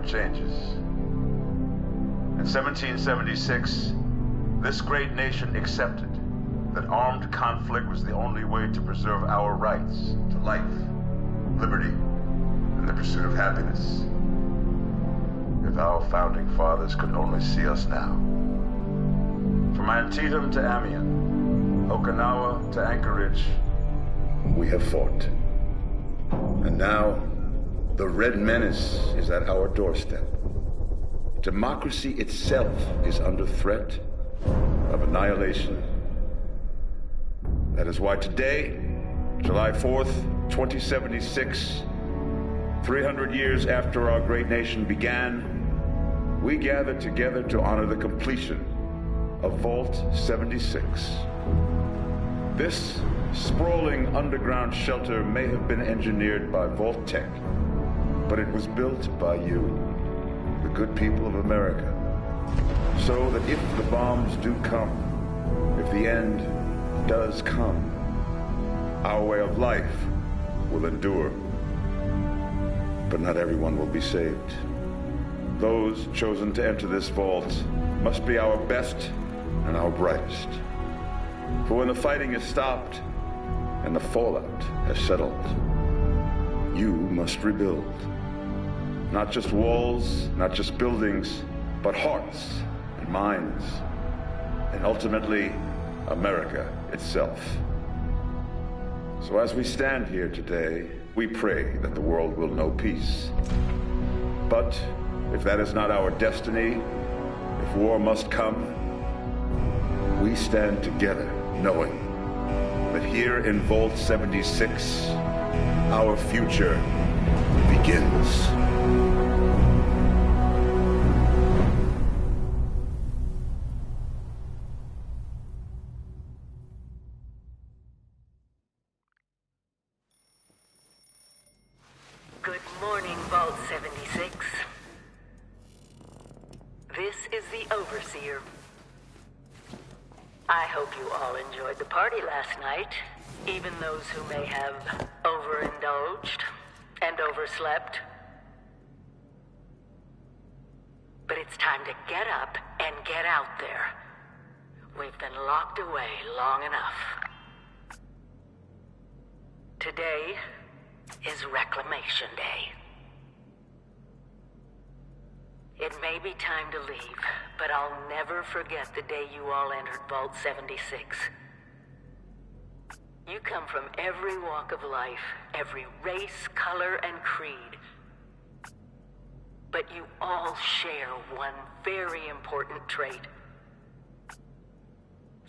for changes. In 1776, this great nation accepted that armed conflict was the only way to preserve our rights to life, liberty, and the pursuit of happiness. If our founding fathers could only see us now. From Antietam to Amiens, Okinawa to Anchorage, we have fought. And now, the Red Menace is at our doorstep. Democracy itself is under threat of annihilation. That is why today, July 4th, 2076, 300 years after our great nation began, we gather together to honor the completion of Vault 76. This sprawling underground shelter may have been engineered by Vault Tech, but it was built by you, the good people of America, so that if the bombs do come, if the end does come, our way of life will endure. But not everyone will be saved. Those chosen to enter this vault must be our best and our brightest. For when the fighting is stopped and the fallout has settled, you must rebuild. Not just walls, not just buildings, but hearts and minds, and ultimately, America itself. So as we stand here today, we pray that the world will know peace. But if that is not our destiny, if war must come, we stand together knowing that here in Vault 76, our future begins. Good morning, Vault 76. This is the Overseer. I hope you all enjoyed the party last night, even those who may have overindulged and overslept. But it's time to get up and get out there. We've been locked away long enough. Today is Reclamation Day. It may be time to leave, but I'll never forget the day you all entered Vault 76. You come from every walk of life, every race, color, and creed. But you all share one very important trait.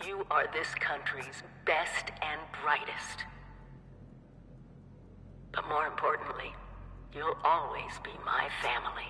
You are this country's best and brightest. But more importantly, you'll always be my family.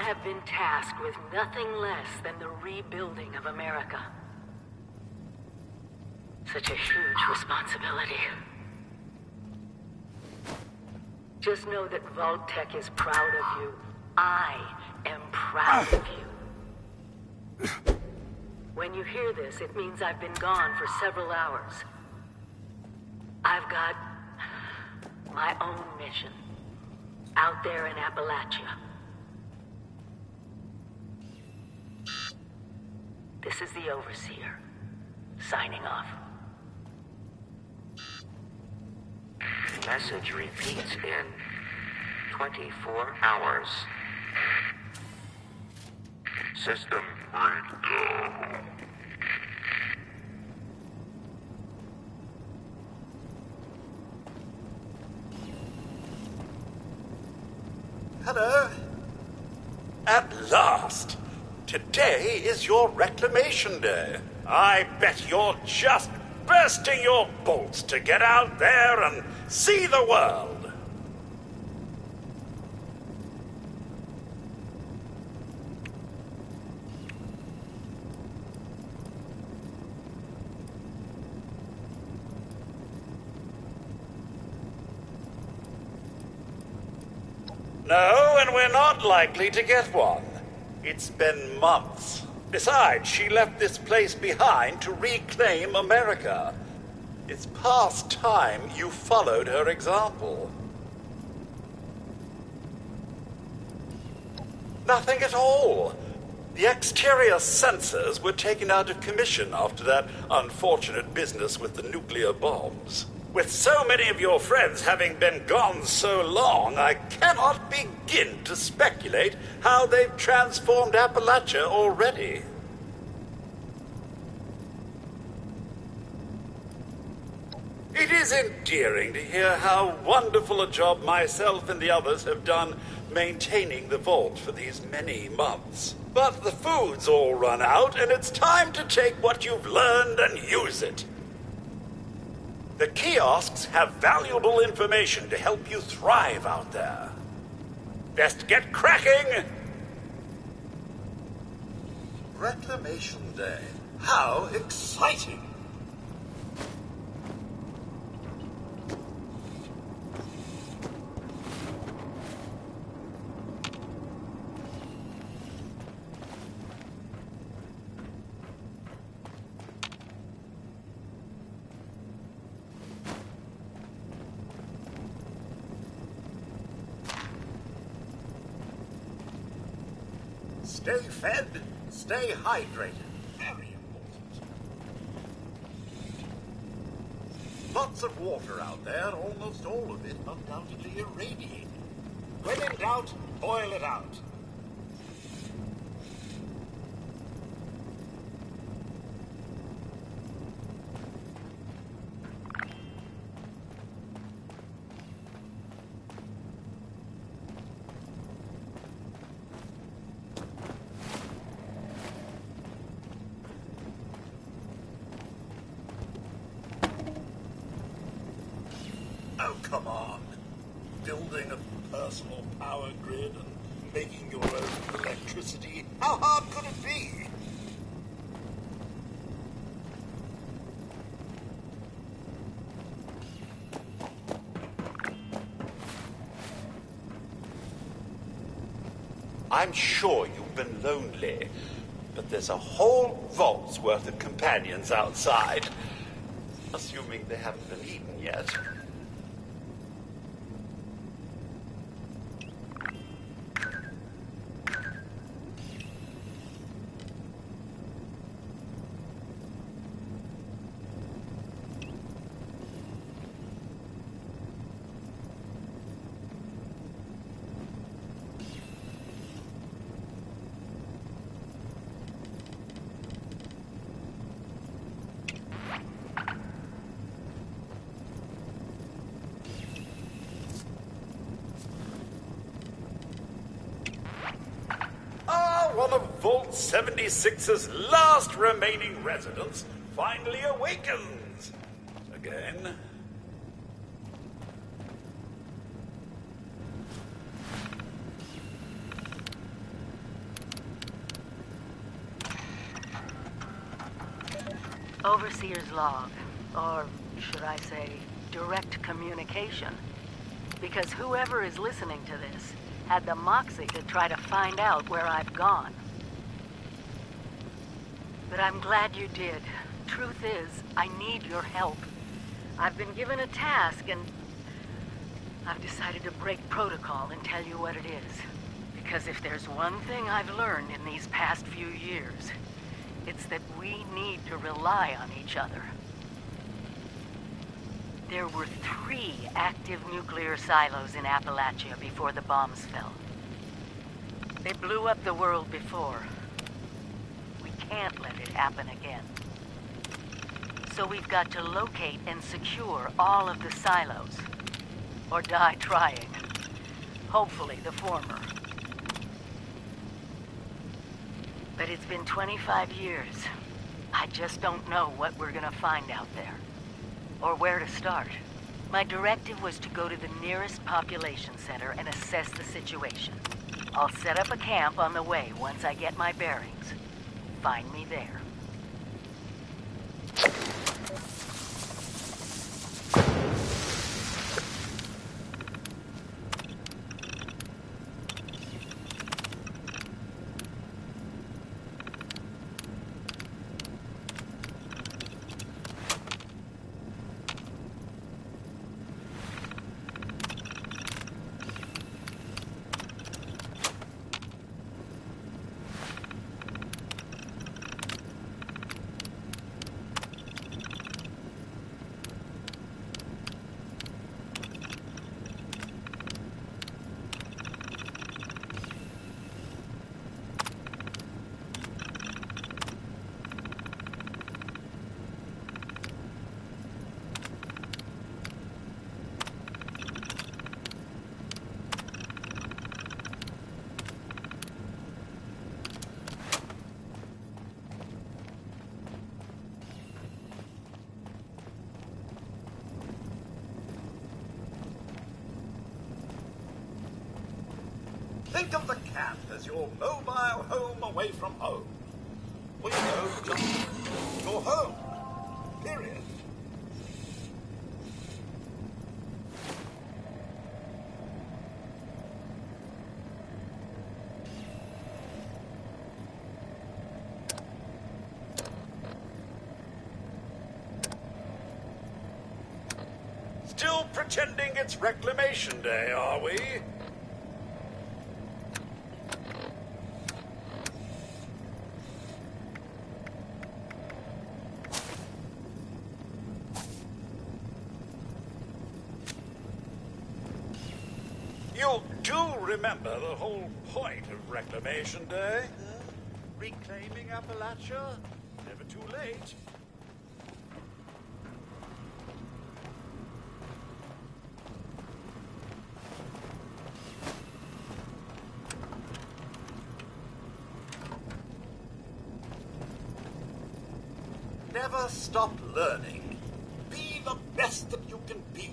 have been tasked with nothing less than the rebuilding of America. Such a huge responsibility. Just know that Vault-Tec is proud of you. I am proud of you. When you hear this, it means I've been gone for several hours. I've got my own mission out there in Appalachia. This is the Overseer, signing off. Message repeats in 24 hours. System breakdown. Hello? At last! Today is your reclamation day. I bet you're just bursting your bolts to get out there and see the world. No, and we're not likely to get one. It's been months. Besides, she left this place behind to reclaim America. It's past time you followed her example. Nothing at all. The exterior sensors were taken out of commission after that unfortunate business with the nuclear bombs. With so many of your friends having been gone so long, I cannot begin to speculate how they've transformed Appalachia already. It is endearing to hear how wonderful a job myself and the others have done maintaining the vault for these many months. But the food's all run out, and it's time to take what you've learned and use it. The kiosks have valuable information to help you thrive out there. Best get cracking! Reclamation Day. How exciting! Stay fed, stay hydrated. Very important. Lots of water out there, almost all of it undoubtedly irradiated. When in doubt, boil it out. Oh, come on. Building a personal power grid and making your own electricity. How hard could it be? I'm sure you've been lonely, but there's a whole vault's worth of companions outside. Assuming they haven't been eaten yet. One of Vault 76's last remaining residents finally awakens. Again. Overseer's log, or should I say, direct communication. Because whoever is listening to this had the moxie to try to find out where I've gone. But I'm glad you did. Truth is, I need your help. I've been given a task, and I've decided to break protocol and tell you what it is. Because if there's one thing I've learned in these past few years, it's that we need to rely on each other. There were 3 active nuclear silos in Appalachia before the bombs fell. They blew up the world before. We can't let it happen again. So we've got to locate and secure all of the silos. Or die trying. Hopefully the former. But it's been 25 years. I just don't know what we're gonna find out there. Or where to start. My directive was to go to the nearest population center and assess the situation. I'll set up a camp on the way once I get my bearings. Find me there. Think of the camp as your mobile home away from home. Well, you know, just your home. Period. Still pretending it's Reclamation Day, are we? You do remember the whole point of Reclamation Day? Reclaiming Appalachia? Never too late. Never stop learning. Be the best that you can be.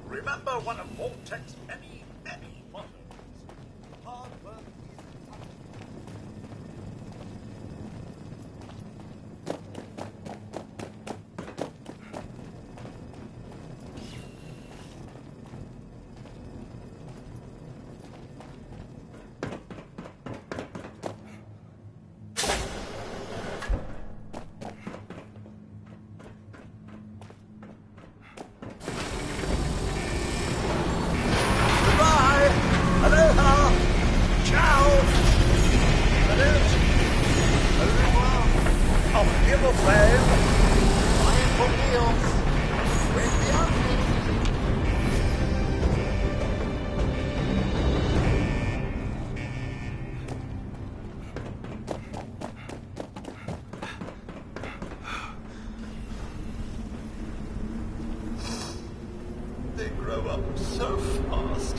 Remember one of Voltec's many, many mottos. Hard work is... They grow up so fast.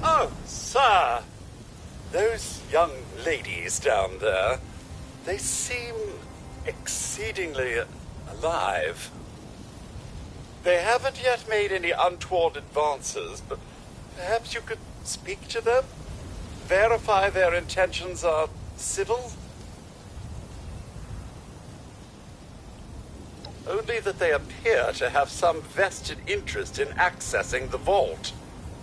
Oh, sir! Those young ladies down there, they seem exceedingly alive. They haven't yet made any untoward advances, but perhaps you could speak to them? Verify their intentions are civil? Only that they appear to have some vested interest in accessing the vault.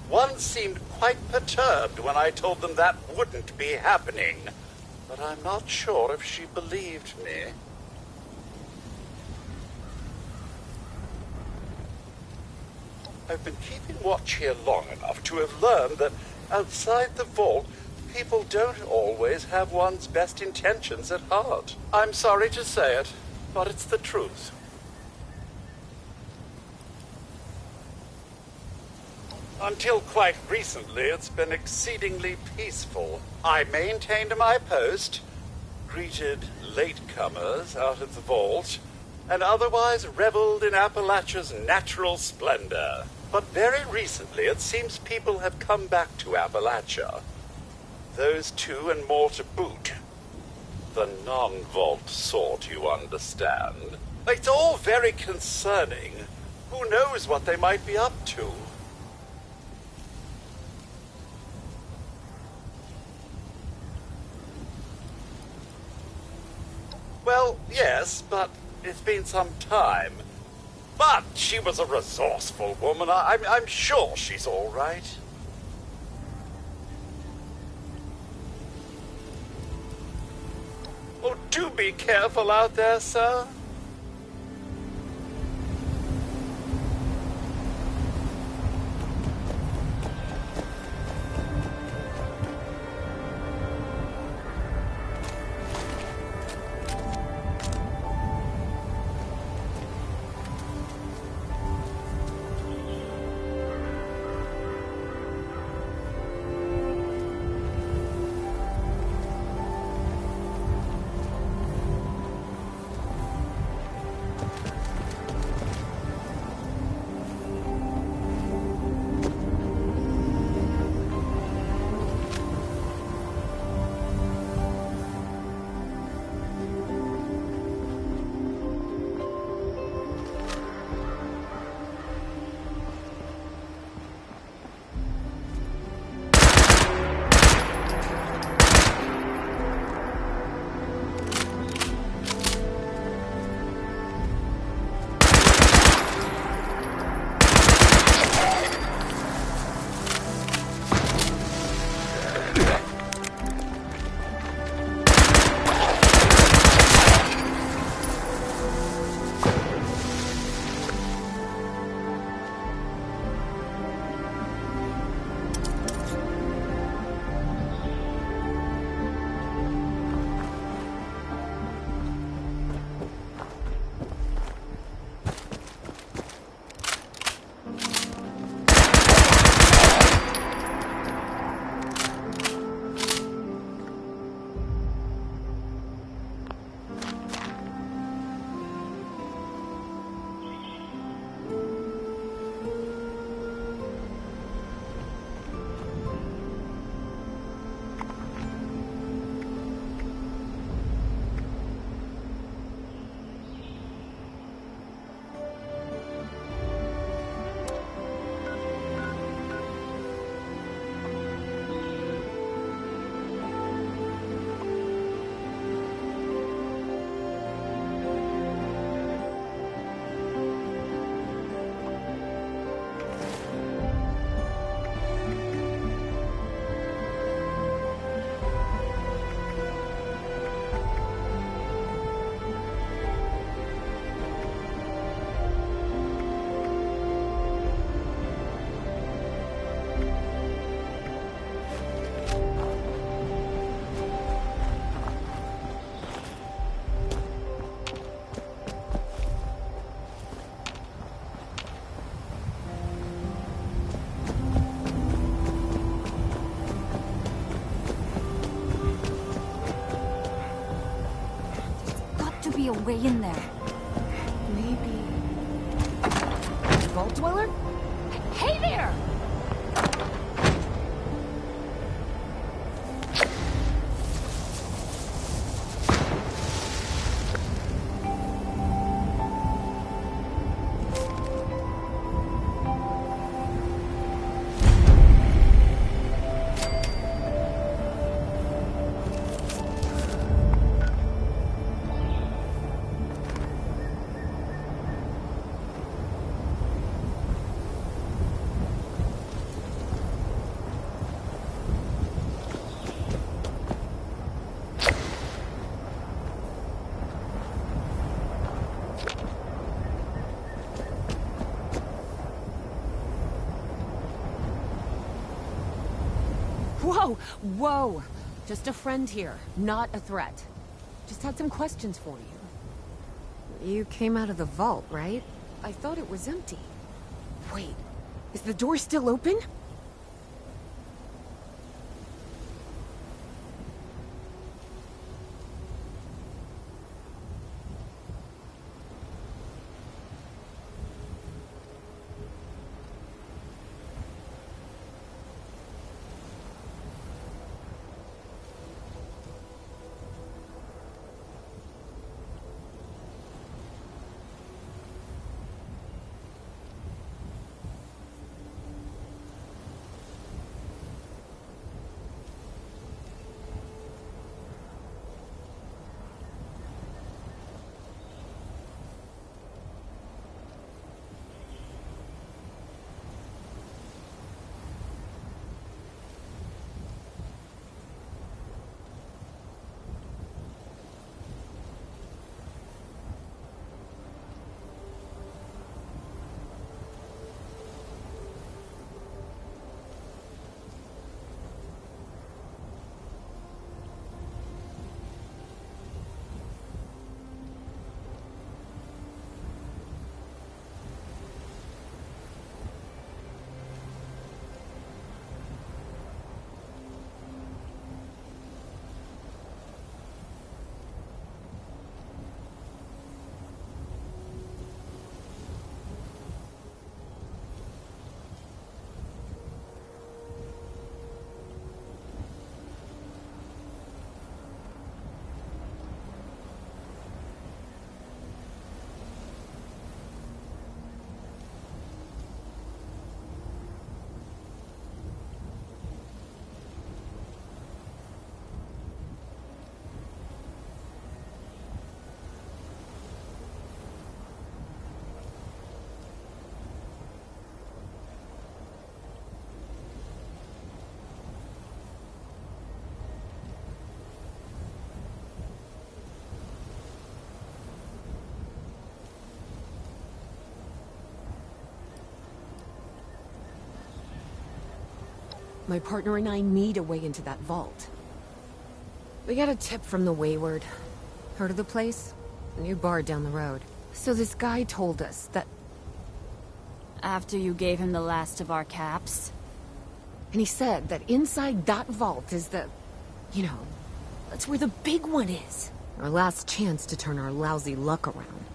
One seemed quite perturbed when I told them that wouldn't be happening, but I'm not sure if she believed me. I've been keeping watch here long enough to have learned that outside the vault, people don't always have one's best intentions at heart. I'm sorry to say it, but it's the truth. Until quite recently, it's been exceedingly peaceful. I maintained my post, greeted latecomers out of the vault, and otherwise reveled in Appalachia's natural splendor. But very recently, it seems people have come back to Appalachia. Those two and more to boot. The non-vault sort, you understand. It's all very concerning. Who knows what they might be up to? Well, yes, but it's been some time. But she was a resourceful woman. I'm sure she's all right. Oh, do be careful out there, sir. be a way in there. Maybe... Vault Dweller? Hey there! Whoa! Whoa! Just a friend here, not a threat. Just had some questions for you. You came out of the vault, right? I thought it was empty. Wait, is the door still open? My partner and I need a way into that vault. We got a tip from the Wayward. Heard of the place? A new bar down the road. So this guy told us that... After you gave him the last of our caps? And he said that inside that vault is the... You know, that's where the big one is. Our last chance to turn our lousy luck around.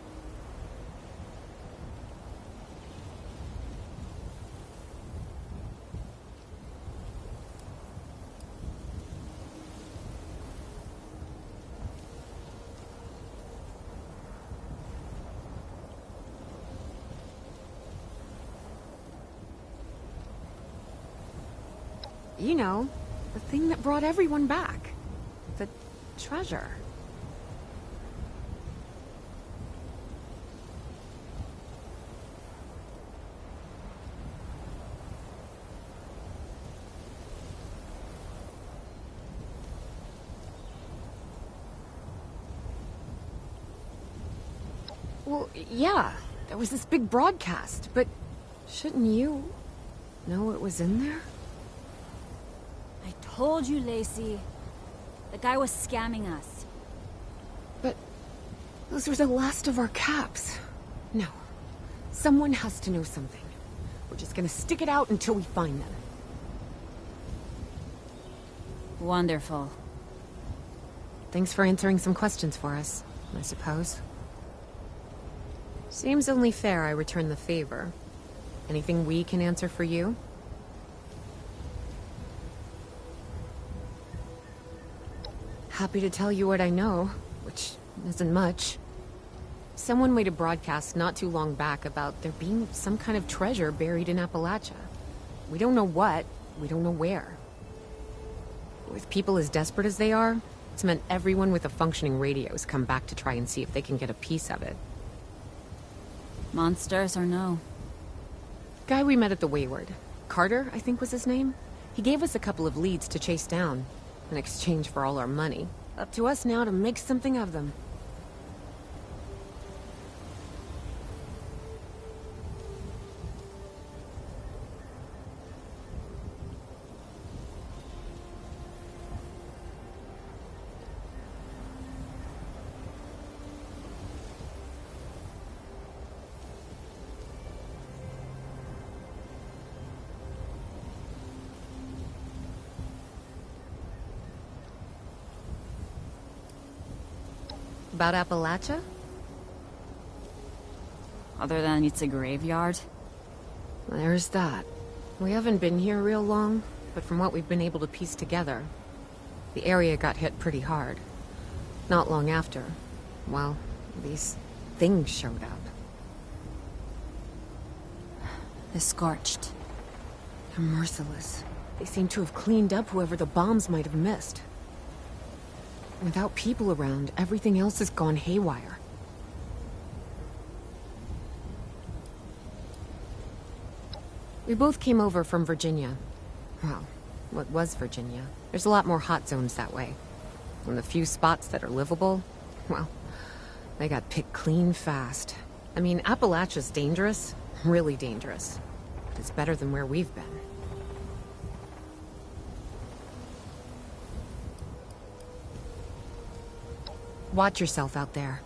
You know, the thing that brought everyone back. The treasure. Well, yeah, there was this big broadcast, but shouldn't you know what was in there? I told you, Lacey. The guy was scamming us. But those were the last of our caps. No. Someone has to know something. We're just gonna stick it out until we find them. Wonderful. Thanks for answering some questions for us. I suppose. Seems only fair I return the favor. Anything we can answer for you? Happy to tell you what I know, which isn't much. Someone made a broadcast not too long back about there being some kind of treasure buried in Appalachia. We don't know what, we don't know where. With people as desperate as they are, it's meant everyone with a functioning radio has come back to try and see if they can get a piece of it. Monsters or no? Guy we met at the Wayward. Carter, I think was his name. He gave us a couple of leads to chase down, in exchange for all our money. Up to us now to make something of them. About Appalachia? Other than it's a graveyard? There's that. We haven't been here real long, but from what we've been able to piece together, the area got hit pretty hard. Not long after, well, these things showed up. The Scorched. They're merciless. They seem to have cleaned up whoever the bombs might have missed. Without people around, everything else has gone haywire. We both came over from Virginia. Well, what was Virginia? There's a lot more hot zones that way. And the few spots that are livable, well, they got picked clean fast. I mean, Appalachia's dangerous, really dangerous. But it's better than where we've been. Watch yourself out there.